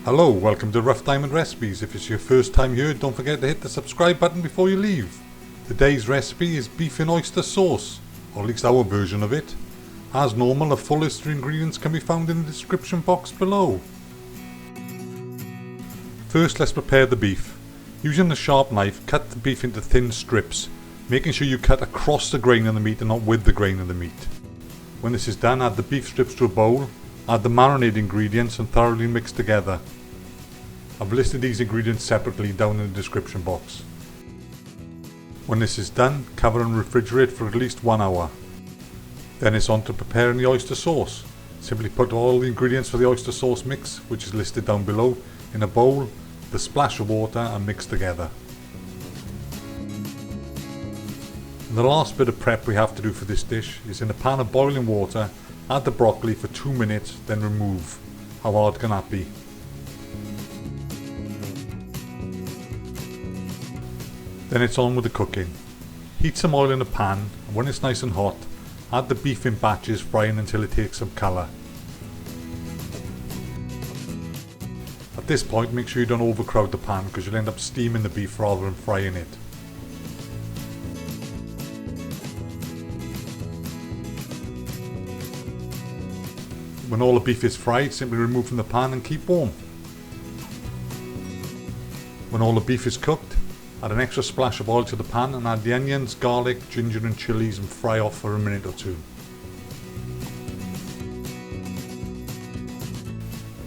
Hello, welcome to Rough Diamond Recipes. If it's your first time here, don't forget to hit the subscribe button before you leave. Today's recipe is beef in oyster sauce, or at least our version of it. As normal, a full list of ingredients can be found in the description box below. First, let's prepare the beef. Using a sharp knife, cut the beef into thin strips, making sure you cut across the grain of the meat and not with the grain of the meat. When this is done, add the beef strips to a bowl, add the marinade ingredients and thoroughly mix together. I've listed these ingredients separately down in the description box. When this is done, cover and refrigerate for at least 1 hour. Then it's on to preparing the oyster sauce. Simply put all the ingredients for the oyster sauce mix, which is listed down below, in a bowl with a splash of water and mix together. And the last bit of prep we have to do for this dish is in a pan of boiling water, add the broccoli for 2 minutes, then remove. How hard can that be? Then it's on with the cooking. Heat some oil in a pan, and when it's nice and hot, add the beef in batches, frying until it takes some colour. At this point, make sure you don't overcrowd the pan because you'll end up steaming the beef rather than frying it. When all the beef is fried, simply remove from the pan and keep warm. When all the beef is cooked, add an extra splash of oil to the pan and add the onions, garlic, ginger and chillies and fry off for a minute or two.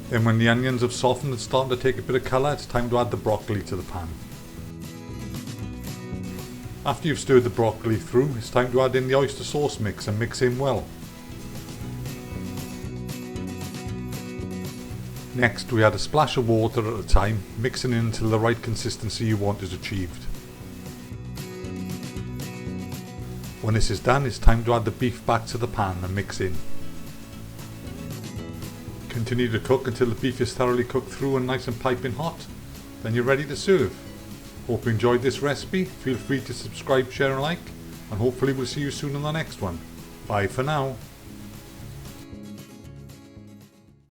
Then when the onions have softened and started to take a bit of colour, it's time to add the broccoli to the pan. After you've stirred the broccoli through, it's time to add in the oyster sauce mix and mix in well. Next, we add a splash of water at a time, mixing in until the right consistency you want is achieved. When this is done, it's time to add the beef back to the pan and mix in. Continue to cook until the beef is thoroughly cooked through and nice and piping hot. Then you're ready to serve. Hope you enjoyed this recipe. Feel free to subscribe, share and like, and hopefully we'll see you soon on the next one. Bye for now.